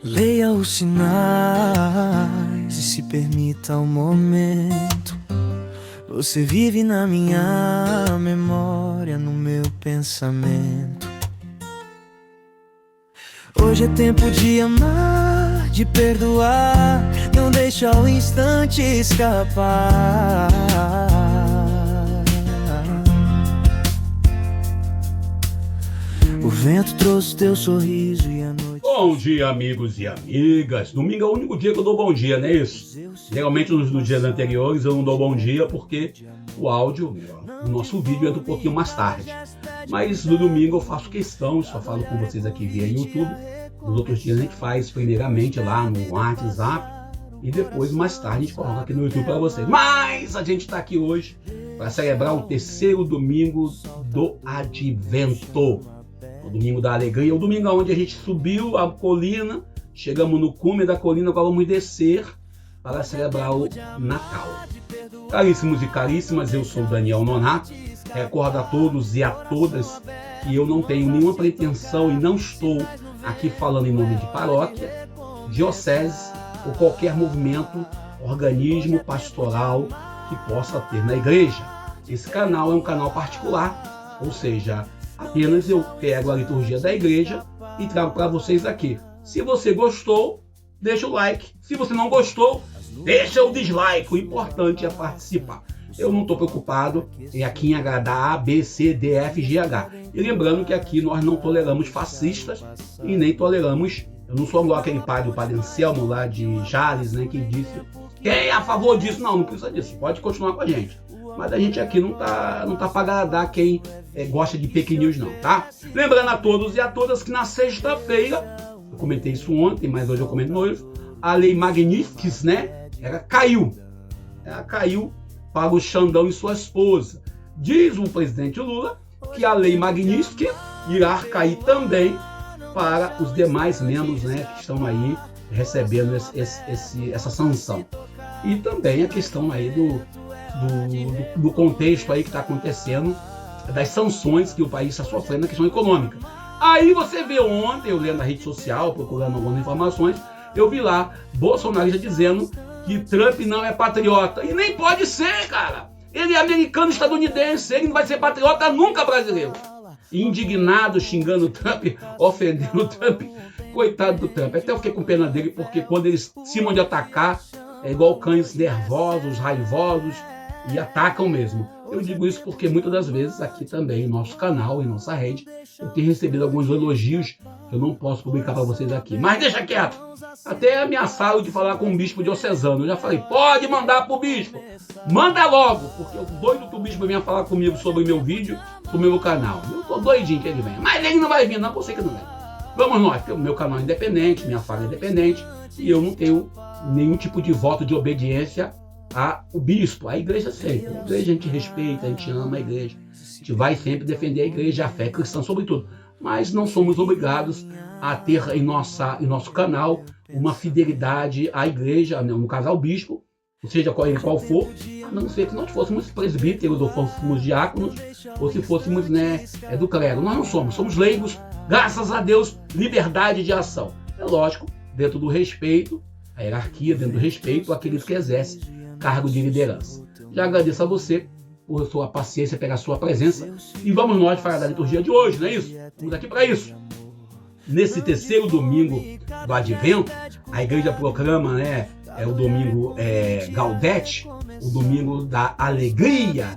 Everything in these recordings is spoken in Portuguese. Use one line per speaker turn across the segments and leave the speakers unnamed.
Leia os sinais e se permita um momento. Você vive na minha memória, no meu pensamento. Hoje é tempo de amar, de perdoar. Não deixa o instante escapar. O vento trouxe teu sorriso e a noite...
Bom dia, amigos e amigas. Domingo é o único dia que eu dou bom dia, não é isso? Geralmente nos dias anteriores eu não dou bom dia porque o áudio, o nosso vídeo entra um pouquinho mais tarde. Mas no domingo eu faço questão, só falo com vocês aqui via YouTube. Nos outros dias a gente faz primeiramente lá no WhatsApp e depois mais tarde a gente coloca aqui no YouTube para vocês. Mas a gente está aqui hoje para celebrar o terceiro domingo do Advento. O domingo da alegria, o domingo onde a gente subiu a colina, chegamos no cume da colina, agora vamos descer para celebrar o Natal. Caríssimos e caríssimas, eu sou Daniel Nonato, recordo a todos e a todas que eu não tenho nenhuma pretensão e não estou aqui falando em nome de paróquia, diocese ou qualquer movimento, organismo pastoral que possa ter na igreja. Esse canal é um canal particular, ou seja, apenas eu pego a liturgia da igreja e trago para vocês aqui. Se você gostou, deixa o like. Se você não gostou, deixa o dislike. O importante é participar. Eu não estou preocupado em aqui em agradar A, B, C, D, F, G, H. E lembrando que aqui nós não toleramos fascistas e nem toleramos... Eu não sou igual aquele padre, o padre Anselmo lá de Jales, né, que disse quem é a favor disso. Não precisa disso. Pode continuar com a gente. Mas a gente aqui não tá para agradar quem gosta de fake news não, tá? Lembrando a todos e a todas que na sexta-feira, eu comentei isso ontem, mas hoje eu comento hoje, a lei Magnifiques, né? Ela caiu para o Xandão e sua esposa. Diz o presidente Lula que a lei Magnifiques irá cair também para os demais membros, né, que estão aí recebendo essa sanção. E também a questão aí do contexto aí que está acontecendo, das sanções que o país está sofrendo na questão econômica. Aí você vê ontem, eu lendo na rede social, procurando algumas informações, eu vi lá bolsonarista dizendo que Trump não é patriota. E nem pode ser, cara. Ele é americano estadunidense, ele não vai ser patriota nunca brasileiro. Indignado, xingando o Trump, ofendendo o Trump. Coitado do Trump. Até eu fiquei com pena dele, porque quando eles se mandam de atacar, é igual cães nervosos, raivosos, e atacam mesmo. Eu digo isso porque muitas das vezes aqui também, em nosso canal, em nossa rede, eu tenho recebido alguns elogios que eu não posso publicar para vocês aqui. Mas deixa quieto. Até ameaçaram de falar com o bispo diocesano. Eu já falei, pode mandar pro bispo. Manda logo, porque eu doido que o bispo venha falar comigo sobre o meu vídeo, sobre o meu canal. Eu tô doidinho que ele venha. Mas ele não vai vir, não, você que não vem. Vamos nós, porque o meu canal é independente, minha fala é independente, e eu não tenho nenhum tipo de voto de obediência ao bispo, à igreja sempre. A igreja a gente respeita, a gente ama a igreja. A gente vai sempre defender a igreja, a fé cristã sobretudo. Mas não somos obrigados a ter em nosso canal uma fidelidade à igreja, no caso ao bispo, seja ele qual for, a não ser que nós fôssemos presbíteros ou fôssemos diáconos, ou se fôssemos do clero. Nós não somos leigos, graças a Deus, liberdade de ação. É lógico, dentro do respeito, a hierarquia, dentro do respeito àqueles que exercem cargo de liderança. Já agradeço a você por sua paciência, pela sua presença, e vamos nós falar da liturgia de hoje, não é isso? Estamos aqui para isso. Nesse terceiro domingo do Advento, a igreja proclama, o domingo Gaudete, o domingo da alegria,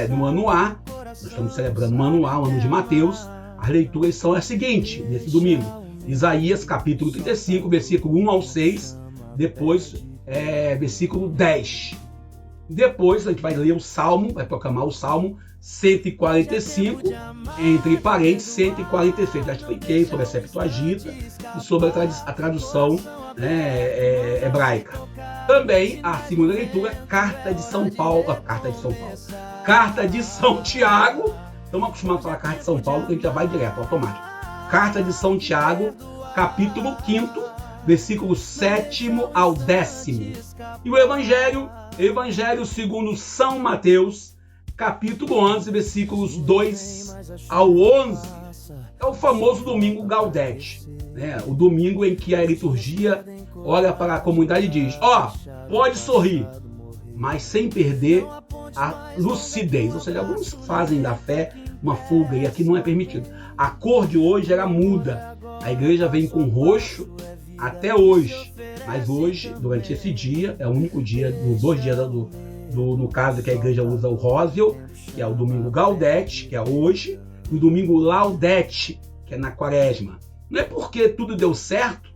no ano A. Nós estamos celebrando o ano A, o ano de Mateus. As leituras são as seguintes, nesse domingo. Isaías, capítulo 35, versículo 1 ao 6, depois versículo 10. Depois a gente vai ler o Salmo, vai proclamar o Salmo 145, entre parênteses 146. Já expliquei sobre a Septuaginta e sobre a tradução hebraica. Também a segunda leitura, Carta de São Tiago. Estamos acostumados a falar Carta de São Paulo, que a gente já vai direto, automático. Carta de São Tiago, capítulo 5, versículo 7 ao 10. E o Evangelho segundo São Mateus, capítulo 11, versículos 2 ao 11. é o famoso domingo Gaudete, né? O domingo em que a liturgia olha para a comunidade e diz: pode sorrir, mas sem perder a lucidez. Ou seja, alguns fazem da fé uma fuga e aqui não é permitido. A cor de hoje era muda. A igreja vem com roxo até hoje. Mas hoje, durante esse dia, é o único dia, nos 2 dias no caso que a igreja usa o Rósio, que é o domingo Gaudete, que é hoje, e o domingo Laudete, que é na Quaresma. Não é porque tudo deu certo,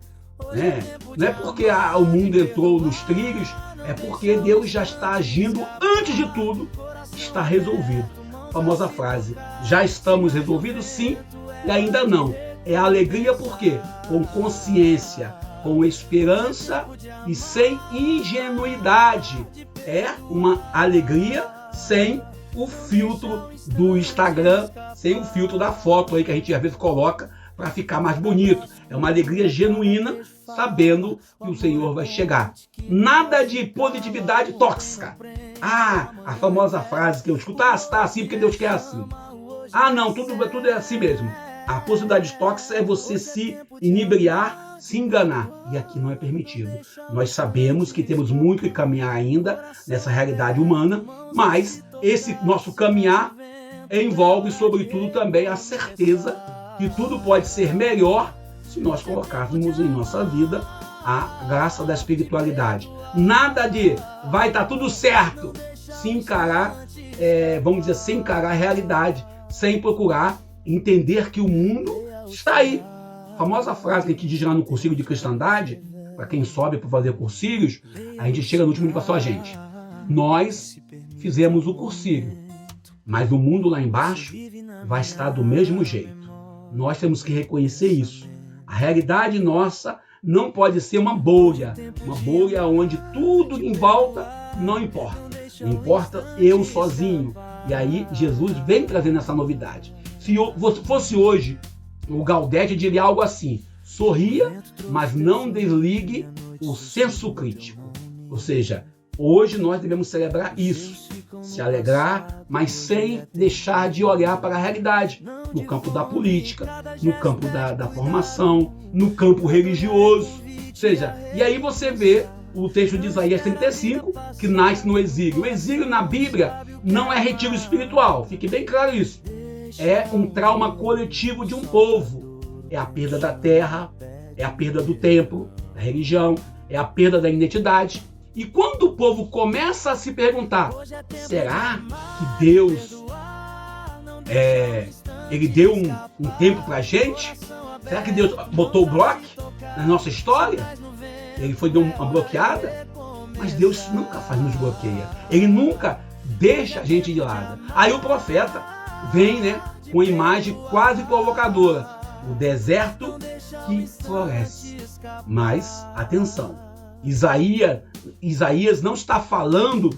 né? Não é porque o mundo entrou nos trilhos, é porque Deus já está agindo antes de tudo, está resolvido. A famosa frase: já estamos resolvidos? Sim, e ainda não. É alegria por quê? Com consciência, com esperança e sem ingenuidade. É uma alegria sem o filtro do Instagram, sem o filtro da foto aí que a gente às vezes coloca para ficar mais bonito. É uma alegria genuína, sabendo que o Senhor vai chegar. Nada de positividade tóxica. A famosa frase que eu escuto: está assim porque Deus quer assim. Não, tudo é assim mesmo. A possibilidade tóxica é você se inebriar, se enganar. E aqui não é permitido. Nós sabemos que temos muito que caminhar ainda nessa realidade humana, mas esse nosso caminhar envolve, sobretudo, também a certeza que tudo pode ser melhor se nós colocarmos em nossa vida a graça da espiritualidade. Nada de vai estar tudo certo. Se encarar, vamos dizer, sem encarar a realidade, sem procurar entender que o mundo está aí. A famosa frase que a gente diz lá no cursilho de cristandade, para quem sobe para fazer cursilhos, a gente chega no último dia e fala: gente, nós fizemos o cursilho, mas o mundo lá embaixo vai estar do mesmo jeito. Nós temos que reconhecer isso. A realidade nossa não pode ser uma bolha onde tudo em volta não importa. Não importa eu sozinho. E aí Jesus vem trazendo essa novidade. Se fosse hoje o Gaudete, diria algo assim: sorria, mas não desligue o senso crítico. Ou seja, hoje nós devemos celebrar isso, se alegrar, mas sem deixar de olhar para a realidade, no campo da política, no campo da formação, no campo religioso. Ou seja, e aí você vê o texto de Isaías 35, que nasce no exílio. O exílio na Bíblia não é retiro espiritual, fique bem claro isso. É um trauma coletivo de um povo. É a perda da terra, é a perda do templo, da religião, é a perda da identidade. E quando o povo começa a se perguntar: será que Deus ele deu um tempo pra gente? Será que Deus botou o bloco na nossa história? Ele foi deu uma bloqueada? Mas Deus nunca nos bloqueia. Ele nunca deixa a gente de lado. Aí o profeta vem, né, com a imagem quase provocadora: o deserto que floresce. Mas, atenção, Isaías não está falando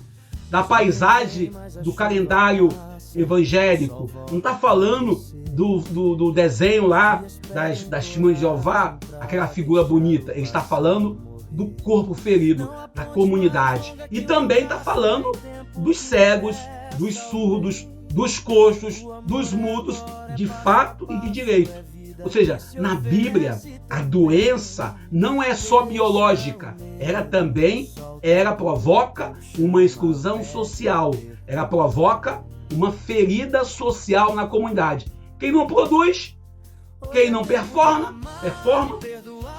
da paisagem do calendário evangélico, não está falando do desenho lá das testemunhas de Jeová, aquela figura bonita. Ele está falando do corpo ferido, da comunidade. E também está falando dos cegos, dos surdos, dos coxos, dos mudos, de fato e de direito. Ou seja, na Bíblia, a doença não é só biológica, ela provoca uma exclusão social, ela provoca uma ferida social na comunidade. Quem não produz, quem não performa,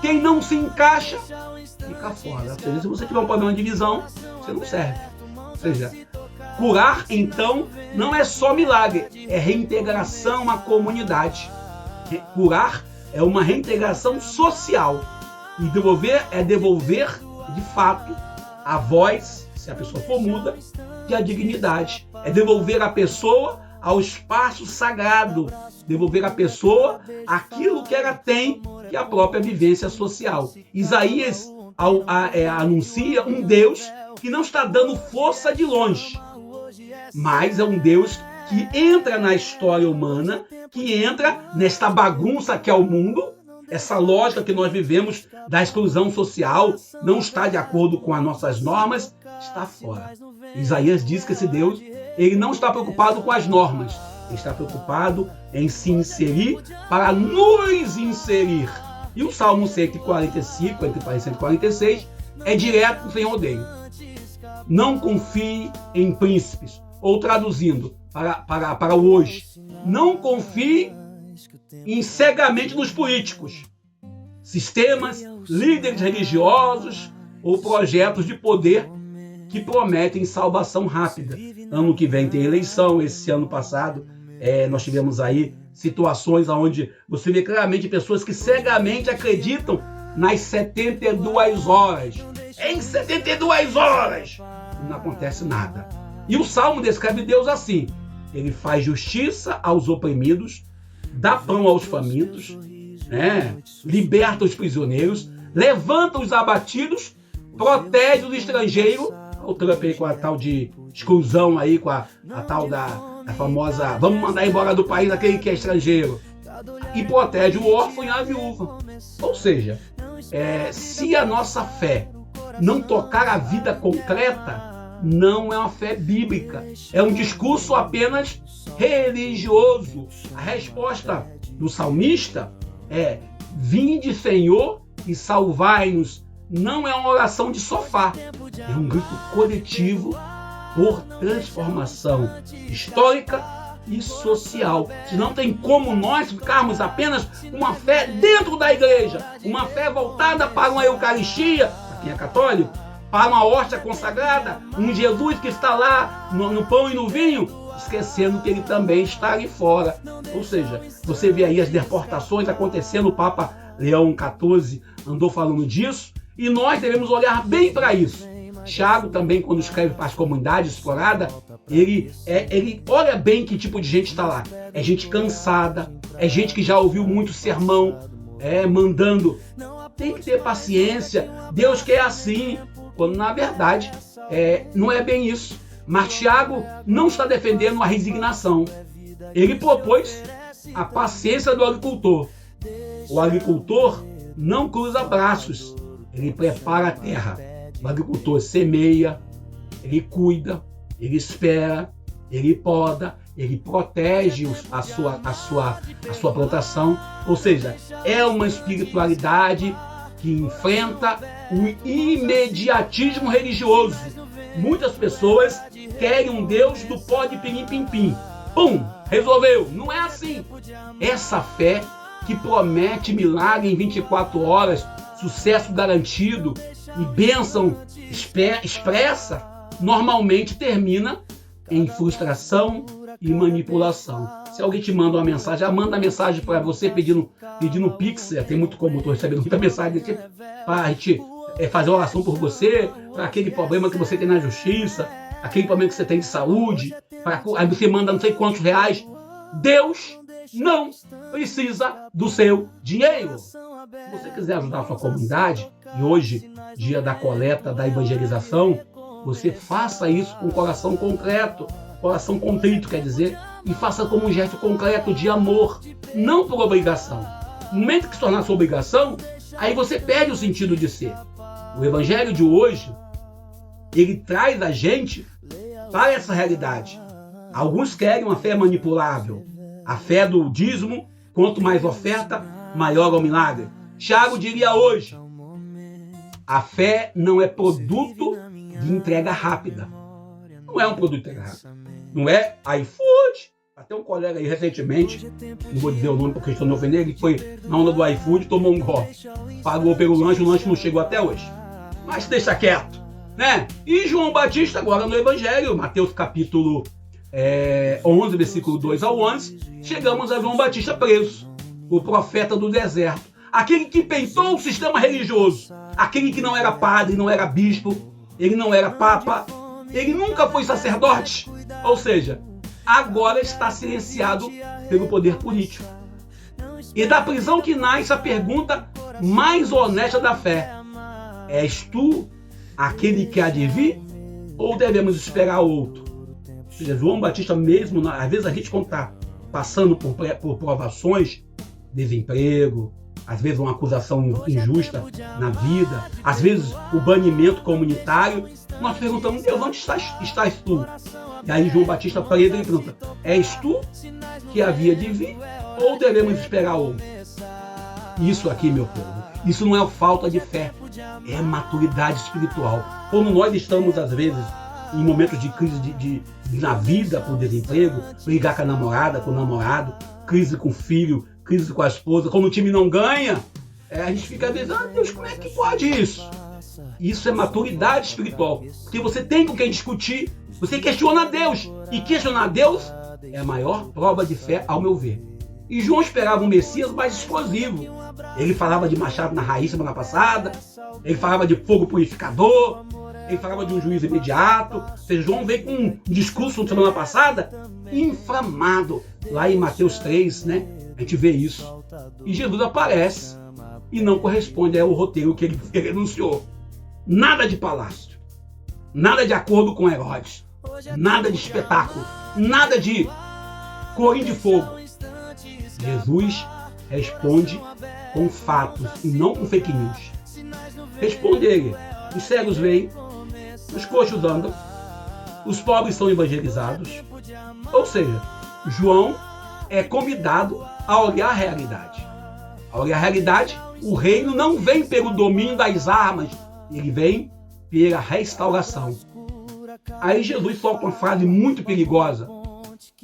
quem não se encaixa, fica fora. Ou seja, se você tiver um problema de visão, você não serve. Ou seja, curar, então, não é só milagre, é reintegração à comunidade. Curar é uma reintegração social. E devolver é devolver, de fato, a voz, se a pessoa for muda, e a dignidade. É devolver a pessoa ao espaço sagrado. Devolver a pessoa aquilo que ela tem, que é a própria vivência social. Isaías anuncia um Deus que não está dando força de longe, mas é um Deus que entra na história humana, que entra nesta bagunça que é o mundo, essa lógica que nós vivemos da exclusão social, não está de acordo com as nossas normas, está fora. Isaías diz que esse Deus, ele não está preocupado com as normas, Ele está preocupado em se inserir para nos inserir. E o Salmo 145, entre parênteses 146, é direto sem rodeio. Não confie em príncipes. Ou traduzindo para o hoje, não confie cegamente nos políticos, sistemas, líderes religiosos ou projetos de poder que prometem salvação rápida. Ano que vem tem eleição, esse ano passado nós tivemos aí situações onde você vê claramente pessoas que cegamente acreditam nas 72 horas. Em 72 horas não acontece nada. E o Salmo descreve Deus assim: ele faz justiça aos oprimidos, dá pão aos famintos, liberta os prisioneiros, levanta os abatidos, protege os estrangeiros. O Trump aí com a tal de exclusão aí, com a tal da famosa vamos mandar embora do país aquele que é estrangeiro, e protege o órfão e a viúva. Ou seja, se a nossa fé não tocar a vida concreta, não é uma fé bíblica, é um discurso apenas religioso. A resposta do salmista é: vinde, Senhor, e salvai-nos. Não é uma oração de sofá, é um grito coletivo por transformação histórica e social. Se não tem como nós ficarmos apenas uma fé dentro da igreja, uma fé voltada para uma Eucaristia, para quem é católico, para uma hóstia consagrada, um Jesus que está lá no pão e no vinho, esquecendo que ele também está ali fora. Ou seja, você vê aí as deportações acontecendo, o Papa Leão XIV andou falando disso, e nós devemos olhar bem para isso. Tiago também, quando escreve para as comunidades exploradas, ele olha bem que tipo de gente está lá. É gente cansada, é gente que já ouviu muito sermão, mandando. Tem que ter paciência, Deus quer assim, quando na verdade não é bem isso. Mas Tiago não está defendendo a resignação. Ele propôs a paciência do agricultor. O agricultor não cruza braços, ele prepara a terra. O agricultor semeia, ele cuida, ele espera, ele poda, ele protege a sua plantação. Ou seja, é uma espiritualidade que enfrenta o imediatismo religioso. Muitas pessoas querem um Deus do pó de pirim-pim-pim. Pum, resolveu. Não é assim. Essa fé que promete milagre em 24 horas, sucesso garantido e bênção expressa, normalmente termina em frustração e manipulação. Se alguém te manda uma mensagem, já manda mensagem para você pedindo Pix. Tem muito como, estou recebendo muita mensagem para a gente fazer oração por você, para aquele problema que você tem na justiça, aquele problema que você tem de saúde, aí você manda não sei quantos reais. Deus não precisa do seu dinheiro. Se você quiser ajudar a sua comunidade, e hoje, dia da coleta, da evangelização, você faça isso com coração concreto, coração contrito, quer dizer, e faça como um gesto concreto de amor, não por obrigação. No momento que se tornar sua obrigação, aí você perde o sentido de ser. O evangelho de hoje, ele traz a gente para essa realidade. Alguns querem uma fé manipulável, a fé do dízimo, quanto mais oferta, maior é o milagre. Tiago diria hoje: a fé não é produto de entrega rápida. Não é um produto de entrega rápida. Não é iFood. Até um colega aí recentemente, não vou dizer o nome porque estou me ofendendo, ele foi na onda do iFood, tomou um gole, pagou pelo lanche, o lanche não chegou até hoje. Mas deixa quieto, né? E João Batista agora no Evangelho, Mateus capítulo 11, versículo 2 ao 11, chegamos a João Batista preso, o profeta do deserto, aquele que peitou o sistema religioso, aquele que não era padre, não era bispo, ele não era papa, ele nunca foi sacerdote, ou seja, agora está silenciado pelo poder político. E da prisão que nasce a pergunta mais honesta da fé: és tu aquele que há de vir, ou devemos esperar outro? Ou seja, João Batista mesmo, às vezes a gente quando está passando por provações, desemprego, às vezes uma acusação injusta na vida, às vezes o banimento comunitário, nós perguntamos: Deus, onde estás tu? E aí João Batista para ele pergunta: és tu que havia de vir ou devemos esperar outro? Isso aqui, meu povo, isso não é falta de fé, é maturidade espiritual. Quando nós estamos, às vezes, em momentos de crise na vida, por desemprego, brigar com a namorada, com o namorado, crise com o filho, crise com a esposa, quando o time não ganha, a gente fica às vezes: Deus, como é que pode isso? Isso é maturidade espiritual, porque você tem com quem discutir, você questiona Deus, e questionar Deus é a maior prova de fé, ao meu ver. E João esperava um Messias mais explosivo. Ele falava de machado na raiz semana passada, ele falava de fogo purificador, ele falava de um juízo imediato. Ou seja, João veio com um discurso semana passada inflamado. Lá em Mateus 3, né? A gente vê isso. E Jesus aparece e não corresponde ao roteiro que ele anunciou. Nada de palácio, nada de acordo com Herodes, nada de espetáculo, nada de corim de fogo. Jesus responde com fatos e não com fake news. Responde ele: os cegos veem, os coxos andam, os pobres são evangelizados. Ou seja, João é convidado a olhar a realidade. A olhar a realidade, o reino não vem pelo domínio das armas, ele vem pela restauração. Aí Jesus solta uma frase muito perigosa: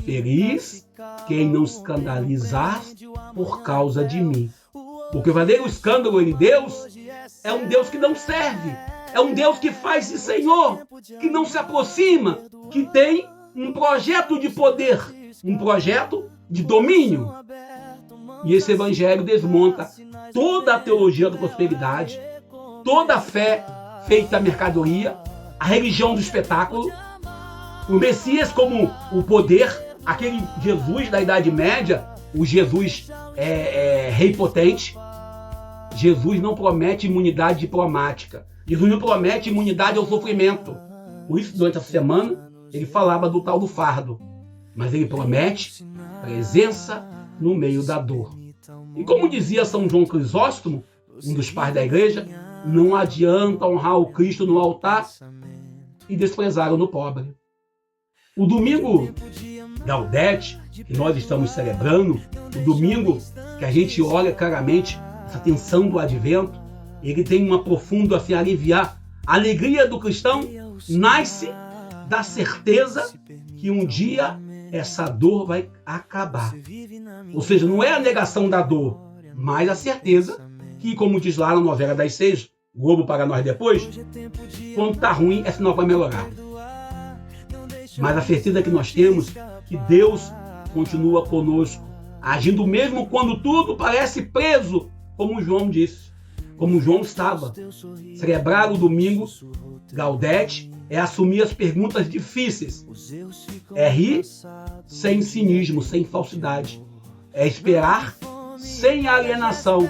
feliz quem não escandalizar por causa de mim. Porque o verdadeiro escândalo em Deus é um Deus que não serve, é um Deus que faz de Senhor, que não se aproxima, que tem um projeto de poder, um projeto de domínio. E esse evangelho desmonta toda a teologia da prosperidade, toda a fé feita à mercadoria, a religião do espetáculo, o Messias como o poder, aquele Jesus da Idade Média, o Jesus rei potente. Jesus não promete imunidade diplomática. Jesus não promete imunidade ao sofrimento. Por isso, durante a semana, ele falava do tal do fardo. Mas ele promete presença no meio da dor. E como dizia São João Crisóstomo, um dos pais da igreja, não adianta honrar o Cristo no altar e desprezar o no pobre. O domingo Gaudete, que nós estamos celebrando, o domingo que a gente olha claramente essa tensão do advento, ele tem uma profunda assim, aliviar. A alegria do cristão nasce da certeza que um dia essa dor vai acabar. Ou seja, não é a negação da dor, mas a certeza que, como diz lá na novela das 6, Globo para nós depois, quando tá ruim, é sinal para melhorar. Mas a certeza que nós temos que Deus continua conosco, agindo mesmo quando tudo parece preso, como João disse, como João estava. Celebrar o domingo Gaudete é assumir as perguntas difíceis, é rir sem cinismo, sem falsidade, é esperar sem alienação,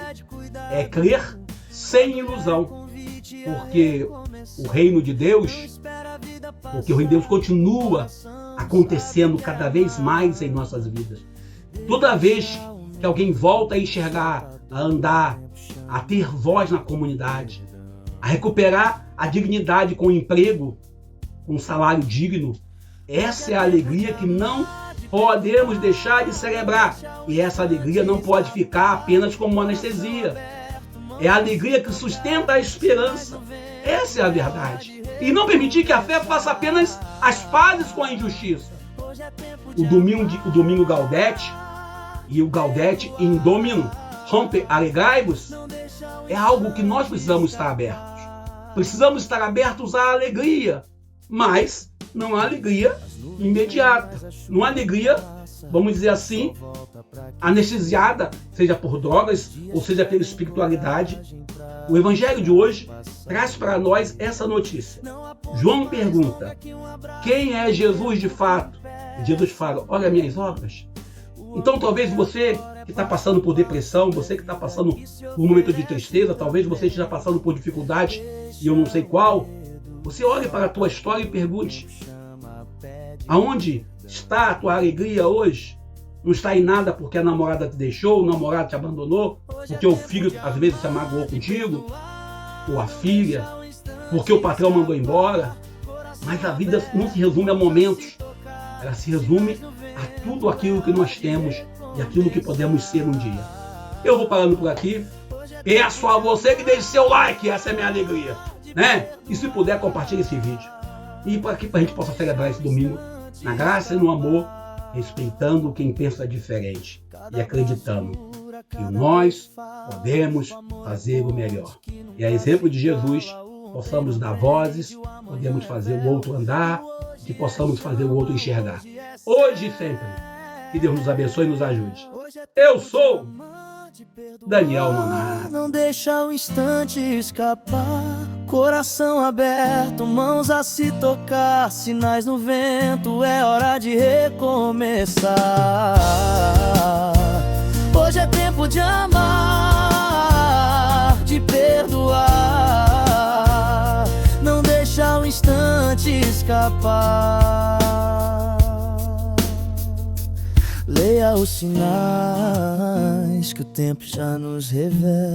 é crer sem ilusão, porque o reino de Deus, continua acontecendo cada vez mais em nossas vidas. Toda vez que alguém volta a enxergar, a andar, a ter voz na comunidade, a recuperar a dignidade com emprego, com salário digno, essa é a alegria que não podemos deixar de celebrar. E essa alegria não pode ficar apenas como anestesia. É a alegria que sustenta a esperança. Essa é a verdade. E não permitir que a fé faça apenas as pazes com a injustiça. O domingo Gaudete e o Gaudete in Domino, rompe alegrai-vos, é algo que nós precisamos estar abertos. Precisamos estar abertos à alegria, mas não há alegria imediata. Não há alegria, vamos dizer assim, anestesiada, seja por drogas ou seja pela espiritualidade. O evangelho de hoje traz para nós essa notícia. João pergunta: quem é Jesus de fato? E Jesus fala: olha minhas obras. Então talvez você que está passando por depressão, você que está passando por um momento de tristeza, talvez você esteja passando por dificuldade e eu não sei qual, você olhe para a tua história e pergunte: aonde está a tua alegria hoje? Não está em nada porque a namorada te deixou, o namorado te abandonou, porque o filho às vezes se magoou contigo, ou a filha, porque o patrão mandou embora, Mas a vida não se resume a momentos, ela se resume a tudo aquilo que nós temos e aquilo que podemos ser um dia. Eu vou parando por aqui. Peço a você que deixe seu like, essa é a minha alegria, né? E se puder, compartilhe esse vídeo. E para que a gente possa celebrar esse domingo na graça e no amor, respeitando quem pensa diferente e acreditando que nós podemos fazer o melhor. E a exemplo de Jesus, possamos dar vozes, podemos fazer o outro andar, que possamos fazer o outro enxergar. Hoje e sempre. Que Deus nos abençoe e nos ajude. Eu sou Daniel Nonato.
Não deixa o instante escapar. Coração aberto, mãos a se tocar. Sinais no vento, é hora de recomeçar. Hoje é tempo de amar, de perdoar. Não deixa o instante escapar. Leia os sinais que o tempo já nos revela.